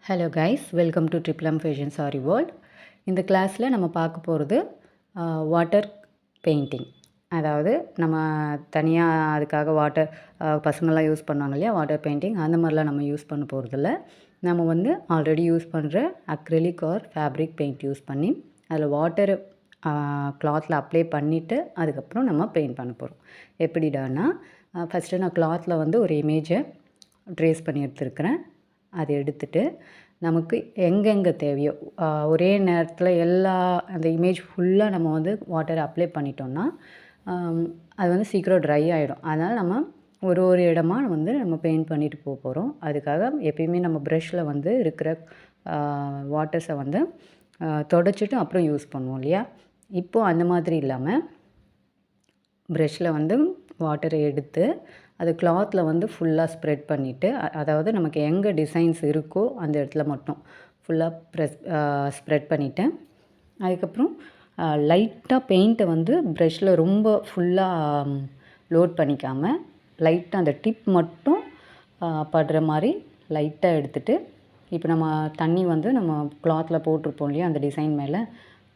Hello guys, welcome to Triplum fashion sari world. இந்த கிளாஸில் நம்ம பார்க்க போகிறது வாட்டர் பெயிண்டிங். அதாவது நம்ம தனியாக அதுக்காக வாட்டர் பசங்கள்லாம் யூஸ் பண்ணுவாங்க இல்லையா, வாட்டர் பெயிண்டிங் அந்த மாதிரிலாம் நம்ம யூஸ் பண்ண போகிறதில்ல. நம்ம வந்து ஆல்ரெடி யூஸ் பண்ணுற acrylic or fabric paint use பண்ணி அதில் வாட்டர் கிளாத்தில் அப்ளை பண்ணிவிட்டு அதுக்கப்புறம் நம்ம பெயிண்ட் பண்ண போகிறோம். எப்படிடானா, ஃபஸ்ட்டு நான் கிளாத்தில் வந்து ஒரு இமேஜை ட்ரேஸ் பண்ணி எடுத்துருக்கிறேன். அதை எடுத்துகிட்டு நமக்கு எங்கெங்கே தேவையோ ஒரே நேரத்தில் எல்லா அந்த இமேஜ் ஃபுல்லாக நம்ம வந்து வாட்டரை அப்ளை பண்ணிட்டோம்னா அது வந்து சீக்கிரம் ட்ரை ஆகிடும். அதனால் நம்ம ஒரு ஒரு இடமா வந்து நம்ம பெயிண்ட் பண்ணிட்டு போகிறோம். அதுக்காக எப்பயுமே நம்ம ப்ரஷ்ஷில் வந்து இருக்கிற வாட்டர்ஸை வந்து தொடச்சிட்டு அப்புறம் யூஸ் பண்ணுவோம் இல்லையா. இப்போது அந்த மாதிரி இல்லாமல் ப்ரஷ்ஷில் வந்து வாட்டரை எடுத்து அது கிளாத்தில் வந்து ஃபுல்லாக ஸ்ப்ரெட் பண்ணிவிட்டு, அதாவது நமக்கு எங்கே டிசைன்ஸ் இருக்கோ அந்த இடத்துல மட்டும் ஃபுல்லாக ஸ்ப்ரெட் பண்ணிவிட்டு, அதுக்கப்புறம் லைட்டாக பெயிண்ட்டை வந்து ப்ரஷ்ஷில் ரொம்ப ஃபுல்லாக லோட் பண்ணிக்காமல் லைட்டாக அந்த டிப் மட்டும் படுற மாதிரி லைட்டாக எடுத்துகிட்டு, இப்போ நம்ம தண்ணி வந்து நம்ம கிளாத்தில் போட்டிருப்போம் இல்லையா, அந்த டிசைன் மேலே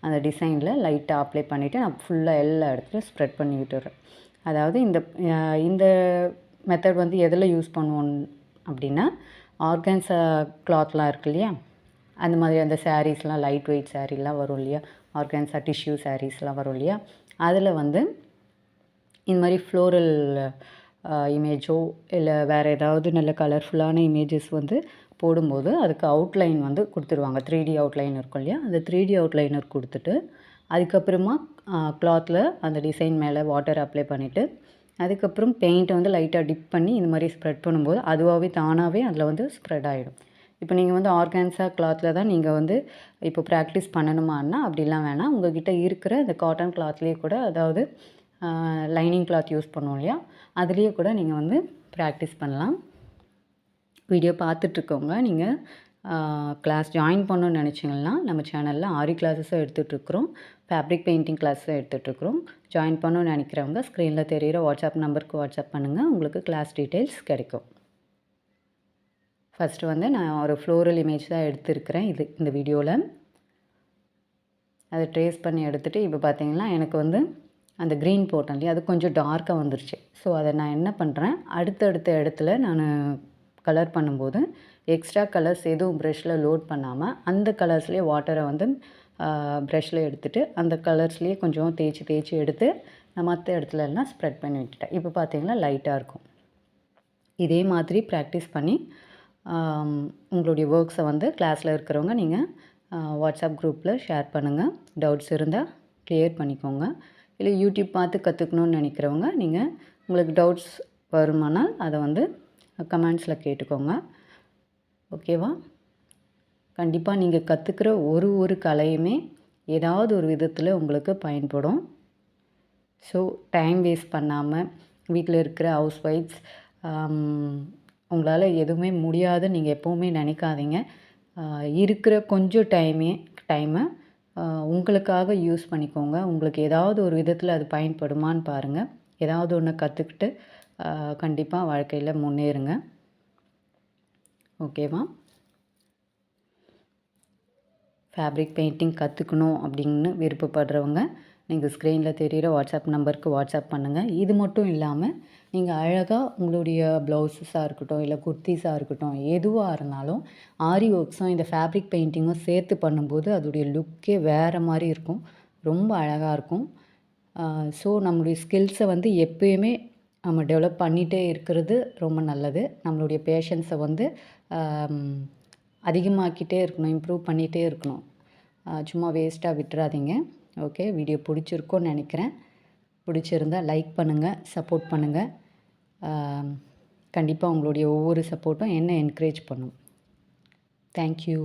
அந்த டிசைனில் லைட்டாக அப்ளை பண்ணிவிட்டு நான் ஃபுல்லாக எல்லா இடத்துலையும் ஸ்ப்ரெட் பண்ணி விட்டுறேன். அதாவது இந்த மெத்தட் வந்து எதில் யூஸ் பண்ணுவோம் அப்படின்னா, ஆர்கன்ஸா கிளாத்லாம் இருக்கு இல்லையா, அந்த மாதிரி அந்த சாரீஸ்லாம் லைட் வெயிட் சாரீலாம் வரும் இல்லையா, ஆர்கன்ஸா டிஷ்யூ சாரீஸ்லாம் வரும் இல்லையா, அதில் வந்து இந்த மாதிரி ஃப்ளோரல் இமேஜோ இல்லை வேறு ஏதாவது நல்ல கலர்ஃபுல்லான இமேஜஸ் வந்து போடும்போது அதுக்கு அவுட்லைன் வந்து கொடுத்துருவாங்க. 3D அவுட்லைன் இருக்கும் இல்லையா, அந்த 3D அவுட்லைனர் கொடுத்துட்டு அதுக்கப்புறமா கிளாத்தில் அந்த டிசைன் மேலே வாட்டர் அப்ளை பண்ணிவிட்டு அதுக்கப்புறம் பெயிண்ட்டை வந்து லைட்டாக டிப் பண்ணி இந்த மாதிரி ஸ்ப்ரெட் பண்ணும்போது அதுவாகவே தானாகவே அதில் வந்து ஸ்ப்ரெட் ஆகிடும். இப்போ நீங்கள் வந்து ஆர்கான்ஸா கிளாத்தில் தான் நீங்கள் வந்து இப்போ ப்ராக்டிஸ் பண்ணணுமான்னா அப்படிலாம் வேணாம். உங்கள்கிட்ட இருக்கிற இந்த காட்டன் கிளாத்லேயே கூட, அதாவது லைனிங் கிளாத் யூஸ் பண்ணுவோம் இல்லையா, அதுலேயே கூட நீங்கள் வந்து ப்ராக்டிஸ் பண்ணலாம். வீடியோ பார்த்துட்ருக்கவங்க நீங்கள் கிளாஸ் ஜாயின் பண்ணணுன்னு நினச்சிங்கன்னா நம்ம சேனலில் ஆரி கிளாஸஸும் எடுத்துகிட்ருக்குறோம், ஃபேப்ரிக் பெயிண்டிங் கிளாஸும் எடுத்துகிட்ருக்குறோம். ஜாயின் பண்ணணுன்னு நினைக்கிறவங்க ஸ்க்ரீனில் தெரிகிற வாட்ஸ்அப் நம்பருக்கு வாட்ஸ்அப் பண்ணுங்கள், உங்களுக்கு கிளாஸ் டீட்டெயில்ஸ் கிடைக்கும். ஃபஸ்ட்டு வந்து நான் ஒரு ஃப்ளோரல் இமேஜ் தான் எடுத்துருக்கிறேன் இந்த வீடியோவில். அதை ட்ரேஸ் பண்ணி எடுத்துகிட்டு இப்போ பார்த்தீங்கன்னா எனக்கு வந்து அந்த க்ரீன் போட்டேன் இல்லையா, அது கொஞ்சம் டார்க்காக வந்துருச்சு. ஸோ அதை நான் என்ன பண்ணுறேன், அடுத்தடுத்த இடத்துல நான் கலர் பண்ணும்போது எக்ஸ்ட்ரா கலர்ஸ் எதுவும் ப்ரஷ்ஷில் லோட் பண்ணாமல் அந்த கலர்ஸ்லேயே வாட்டரை வந்து ப்ரஷ்ஷில் எடுத்துகிட்டு அந்த கலர்ஸ்லேயே கொஞ்சம் தேய்ச்சி எடுத்து நான் மற்ற இடத்துலலாம் ஸ்ப்ரெட் பண்ணி விட்டுட்டேன். இப்போ பார்த்தீங்கன்னா லைட்டாக இருக்கும். இதே மாதிரி ப்ராக்டிஸ் பண்ணி உங்களுடைய ஒர்க்ஸை வந்து கிளாஸில் இருக்கிறவங்க நீங்கள் வாட்ஸ்அப் குரூப்பில் ஷேர் பண்ணுங்கள். டவுட்ஸ் இருந்தால் க்ளியர் பண்ணிக்கோங்க. இல்லை யூடியூப் பார்த்து கற்றுக்கணுன்னு நினைக்கிறவங்க நீங்கள் உங்களுக்கு டவுட்ஸ் வருமானால் அதை வந்து கமெண்ட்ஸில் கேட்டுக்கோங்க. ஓகேவா? கண்டிப்பாக நீங்கள் கற்றுக்கிற ஒரு கலையுமே ஏதாவது ஒரு விதத்தில் உங்களுக்கு பயன்படும். ஸோ டைம் வேஸ்ட் பண்ணாமல் வீட்டில் இருக்கிற ஹவுஸ் ஒய்ஃப்ஸ் உங்களால் எதுவுமே முடியாது நீங்கள் எப்போவுமே நினைக்காதீங்க. இருக்கிற கொஞ்சம் டைமை உங்களுக்காக யூஸ் பண்ணிக்கோங்க. உங்களுக்கு ஏதாவது ஒரு விதத்தில் அது பயன்படுமான்னு பாருங்கள். ஏதாவது ஒன்று கற்றுக்கிட்டு கண்டிப்பாக வாழ்க்கையில் முன்னேறுங்க. ஓகேவா? ஃபேப்ரிக் பெயிண்டிங் கற்றுக்கணும் அப்படின்னு விருப்பப்படுறவங்க நீங்கள் ஸ்க்ரீனில் தெரிகிற வாட்ஸ்அப் நம்பருக்கு வாட்ஸ்அப் பண்ணுங்கள். இது மட்டும் இல்லாமல் நீங்கள் அழகாக உங்களுடைய ப்ளவுஸஸாக இருக்கட்டும் இல்லை குர்த்திஸாக இருக்கட்டும் எதுவாக இருந்தாலும் ஆரி ஒர்க்ஸும் இந்த ஃபேப்ரிக் பெயிண்டிங்கும் சேர்த்து பண்ணும்போது அதோடைய லுக்கே வேறு மாதிரி இருக்கும், ரொம்ப அழகாக இருக்கும். ஸோ நம்மளுடைய ஸ்கில்ஸை வந்து எப்பயுமே நம்ம டெவலப் பண்ணிகிட்டே இருக்கிறது ரொம்ப நல்லது. நம்மளுடைய பேஷன்ஸை வந்து அதிகமாக்கிட்டே இருக்கணும், இம்ப்ரூவ் பண்ணிகிட்டே இருக்கணும். சும்மா வேஸ்ட்டாக விட்டுறாதீங்க. ஓகே, வீடியோ பிடிச்சிருக்கோன்னு நினைக்கிறேன். பிடிச்சிருந்தால் லைக் பண்ணுங்கள், சப்போர்ட் பண்ணுங்கள். கண்டிப்பாக உங்களுடைய ஒவ்வொரு சப்போர்ட்டும் என்ன என்கரேஜ் பண்ணும். தேங்க்யூ.